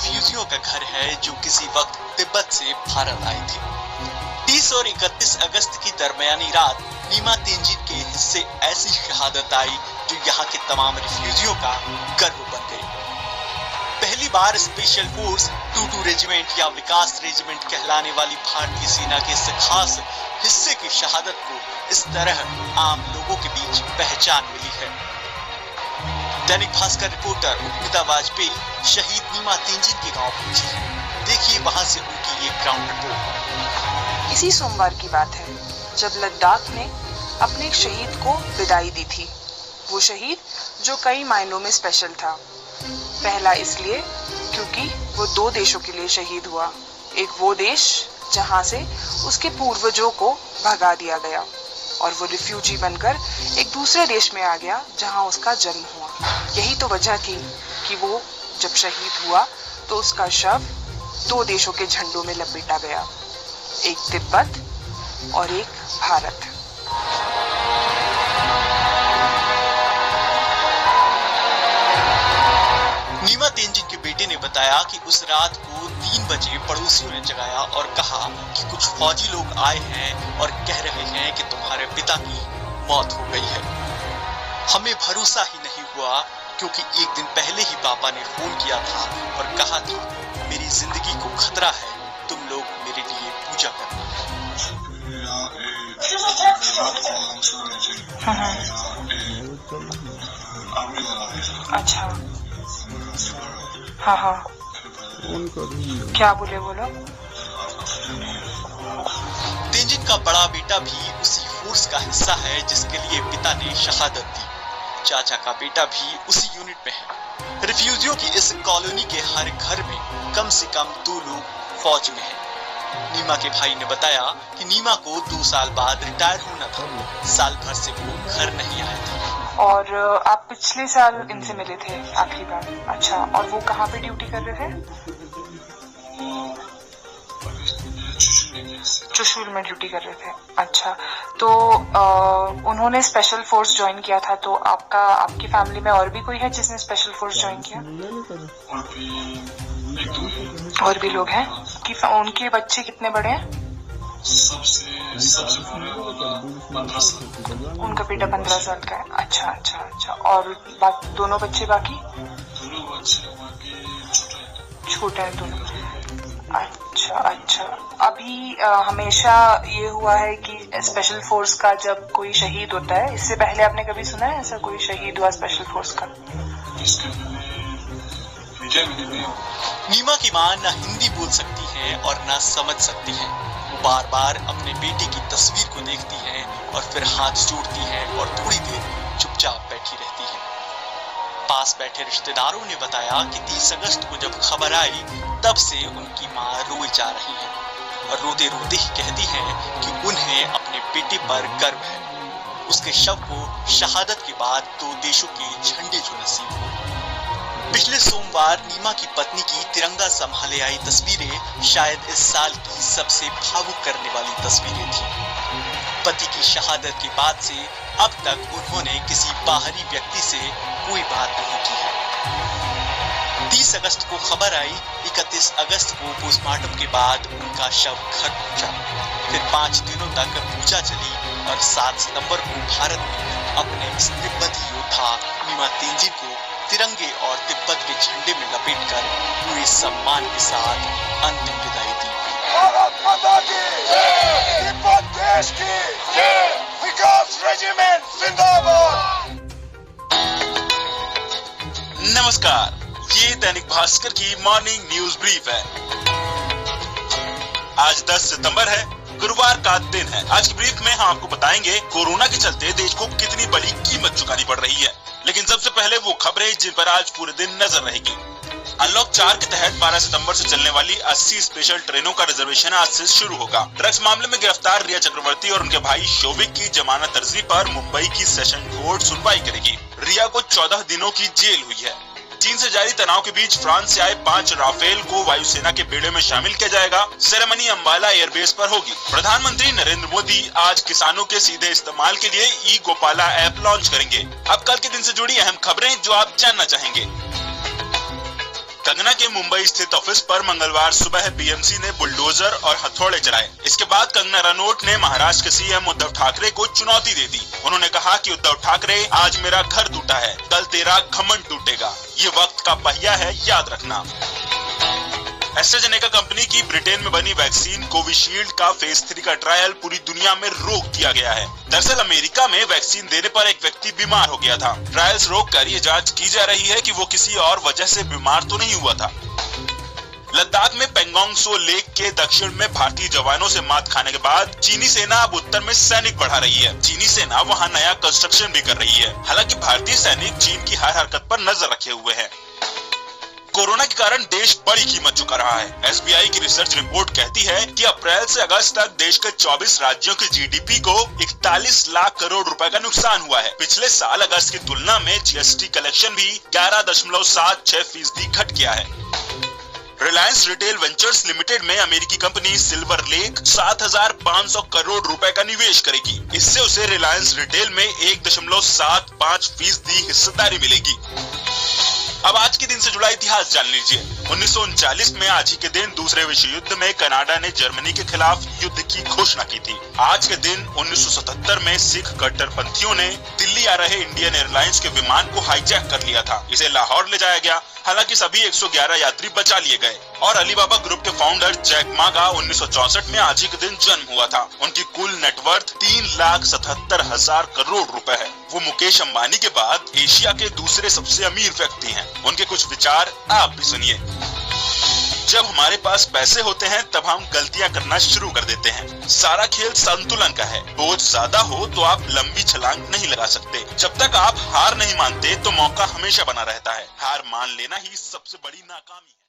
रिफ्यूजियों का घर है जो किसी वक्त तिब्बत से भारत आए थे। 30 और 31 अगस्त की दरमियानी रात नीमा तेंजिन के हिस्से ऐसी शहादत आई जो यहाँ के तमाम रिफ्यूजियों का गर्व बन गई। पहली बार स्पेशल फोर्स 22 रेजिमेंट या विकास रेजिमेंट कहलाने वाली भारतीय सेना के इस खास हिस्से की शहादत को इस तरह आम लोगों के बीच पहचान मिली है। दैनिक भास्कर रिपोर्टर उम्मीदा वाजपेयी शहीद नीमा तेंजिन के गांव पहुंची। देखिए वहां से उनकी ये ग्राउंड रिपोर्ट। इसी सोमवार की बात है जब लद्दाख ने अपने एक शहीद को विदाई दी थी। वो शहीद जो कई मायनों में स्पेशल था। पहला इसलिए क्योंकि वो 2 देशों के लिए शहीद हुआ। एक वो देश जहां से उसके पूर्वजों को भगा दिया गया और वो रिफ्यूजी बनकर एक दूसरे देश में आ गया जहां उसका जन्म हुआ। यही तो वजह थी कि वो जब शहीद हुआ तो उसका शव 2 देशों के झंडों में लपेटा गया, एक तिब्बत और एक भारत। नीमा तेंजिन के बेटे ने बताया कि उस रात को 3 बजे पड़ोसियों ने जगाया और कहा कि कुछ फौजी लोग आए हैं और कह रहे हैं कि तुम्हारे पिता की मौत हो गई है। हमें भरोसा ही नहीं हुआ क्योंकि एक दिन पहले ही पापा ने फोन किया था और कहा था मेरी जिंदगी को खतरा है, तुम लोग मेरे लिए पूजा करना। अच्छा, हाँ, क्या बोले बोलो। तेंजिन का बड़ा बेटा भी उसी फोर्स का हिस्सा है जिसके लिए पिता ने शहादत दी। चाचा का बेटा भी उसी यूनिट में है। रिफ्यूजियों की इस कॉलोनी के हर घर में कम से कम 2 लोग फौज में हैं। नीमा के भाई ने बताया कि नीमा को 2 साल बाद रिटायर होना था। साल भर से वो घर नहीं आया था। और आप पिछले साल इनसे मिले थे आखिरी बार? अच्छा, और वो कहाँ पे ड्यूटी कर रहे थे? चुशूल में ड्यूटी कर रहे थे। अच्छा, तो उन्होंने स्पेशल फोर्स ज्वाइन किया था। तो आपकी फैमिली में और भी कोई है जिसने स्पेशल फोर्स ज्वाइन किया? और भी लोग हैं कि उनके बच्चे कितने बड़े हैं? सबसे बड़े 15 साल। उनका बेटा 15 साल का है। अच्छा। और दोनों बच्चे बाकी छोटे हैं दोनों। अच्छा। अभी हमेशा ये हुआ है कि स्पेशल फोर्स का जब कोई शहीद होता है, इससे पहले आपने कभी सुना है ऐसा कोई शहीद हुआ स्पेशल फोर्स का? नीमा की मां न हिंदी बोल सकती है और न समझ सकती है। वो बार बार अपने बेटे की तस्वीर को देखती है और फिर हाथ जोड़ती है और थोड़ी देर चुपचाप बैठी रहती है। पास बैठे रिश्तेदारों ने बताया कि 30 अगस्त को जब खबर आई तब से उनकी मां रोए जा रही है और रोते रोते ही कहती हैं कि उन्हें अपने बेटे पर गर्व है। उसके शव को शहादत के बाद 2 देशों के झंडे जो नसीब हुए। पिछले सोमवार नीमा की पत्नी की तिरंगा संभाले आई तस्वीरें शायद इस साल की सबसे भावुक करने वाली तस्वीरें थी। पति की शहादत के बाद से अब तक उन्होंने किसी बाहरी व्यक्ति से कोई बात नहीं की है। 30 अगस्त को खबर आई, 31 अगस्त को पोस्टमार्टम के बाद उनका शव घर पहुंचा। फिर 5 दिनों तक पूजा चली और 7 सितंबर को भारत में अपने इस तिब्बती योद्धा नीमा तेंजिन को तिरंगे और तिब्बत के झंडे में लपेटकर पूरे सम्मान के साथ अंतिम विदाई दी। भारत माता की जय, तिब्बत देश की जय, विकास रेजिमेंट जिंदाबाद। नमस्कार, ये दैनिक भास्कर की मॉर्निंग न्यूज ब्रीफ है। आज 10 सितंबर है, गुरुवार का दिन है। आज की ब्रीफ में हम आपको बताएंगे कोरोना के चलते देश को कितनी बड़ी कीमत चुकानी पड़ रही है। लेकिन सबसे पहले वो खबरें जिन पर आज पूरे दिन नजर रहेगी। अनलॉक 4 के तहत 12 सितंबर से चलने वाली 80 स्पेशल ट्रेनों का रिजर्वेशन आज से शुरू होगा। ड्रग्स मामले में गिरफ्तार रिया चक्रवर्ती और उनके भाई शोभिक की जमानत अर्जी पर मुंबई की सेशन कोर्ट सुनवाई करेगी। रिया को 14 दिनों की जेल हुई है। चीन से जारी तनाव के बीच फ्रांस से आए 5 राफेल को वायुसेना के बेड़े में शामिल किया जाएगा। सेरेमनी अंबाला एयरबेस पर होगी। प्रधानमंत्री नरेंद्र मोदी आज किसानों के सीधे इस्तेमाल के लिए ई गोपाला ऐप लॉन्च करेंगे। अब कल के दिन से जुड़ी अहम खबरें जो आप जानना चाहेंगे। कंगना के मुंबई स्थित ऑफिस पर मंगलवार सुबह बीएमसी ने बुलडोजर और हथौड़े चलाए। इसके बाद कंगना रनौत ने महाराष्ट्र के सीएम उद्धव ठाकरे को चुनौती दे दी। उन्होंने कहा कि उद्धव ठाकरे, आज मेरा घर टूटा है, कल तेरा घमंड टूटेगा। ये वक्त का पहिया है, याद रखना। एस्ट्राजेनेका कंपनी की ब्रिटेन में बनी वैक्सीन कोविशील्ड का फेज 3 का ट्रायल पूरी दुनिया में रोक दिया गया है। दरअसल अमेरिका में वैक्सीन देने पर एक व्यक्ति बीमार हो गया था। ट्रायल्स रोककर ये जांच की जा रही है कि वो किसी और वजह से बीमार तो नहीं हुआ था। लद्दाख में पेंगोंग सो लेक के दक्षिण में भारतीय जवानों से मात खाने के बाद चीनी सेना अब उत्तर में सैनिक बढ़ा रही है। चीनी सेना वहां नया कंस्ट्रक्शन भी कर रही है। हालांकि भारतीय सैनिक चीन की हर हरकत पर नजर रखे हुए हैं। कोरोना के कारण देश बड़ी कीमत चुका रहा है। एसबीआई की रिसर्च रिपोर्ट कहती है कि अप्रैल से अगस्त तक देश के 24 राज्यों के जीडीपी को 41 लाख करोड़ रुपए का नुकसान हुआ है। पिछले साल अगस्त की तुलना में जीएसटी कलेक्शन भी 11.76% घट गया है। रिलायंस रिटेल वेंचर्स लिमिटेड में अमेरिकी कंपनी सिल्वर लेक 7,500 करोड़ रुपए का निवेश करेगी। इससे उसे रिलायंस रिटेल में 1.75% हिस्सेदारी मिलेगी। अब आज के दिन से जुड़ा इतिहास जान लीजिए। 1939 में आज ही के दिन दूसरे विश्व युद्ध में कनाडा ने जर्मनी के खिलाफ युद्ध की घोषणा की थी। आज के दिन 1977 में सिख कट्टरपंथियों ने दिल्ली आ रहे इंडियन एयरलाइंस के विमान को हाईजैक कर लिया था। इसे लाहौर ले जाया गया। हालांकि सभी 111 यात्री बचा लिए गए। और अलीबाबा ग्रुप के फाउंडर जैक मा का 1964 में आज ही के दिन जन्म हुआ था। उनकी कुल नेटवर्थ 3,77,000 करोड़ रुपए है। वो मुकेश अंबानी के बाद एशिया के दूसरे सबसे अमीर व्यक्ति हैं। उनके कुछ विचार आप भी सुनिए। जब हमारे पास पैसे होते हैं तब हम गलतियां करना शुरू कर देते हैं। सारा खेल संतुलन का है। बोझ ज्यादा हो तो आप लंबी छलांग नहीं लगा सकते। जब तक आप हार नहीं मानते तो मौका हमेशा बना रहता है। हार मान लेना ही सबसे बड़ी नाकामी है।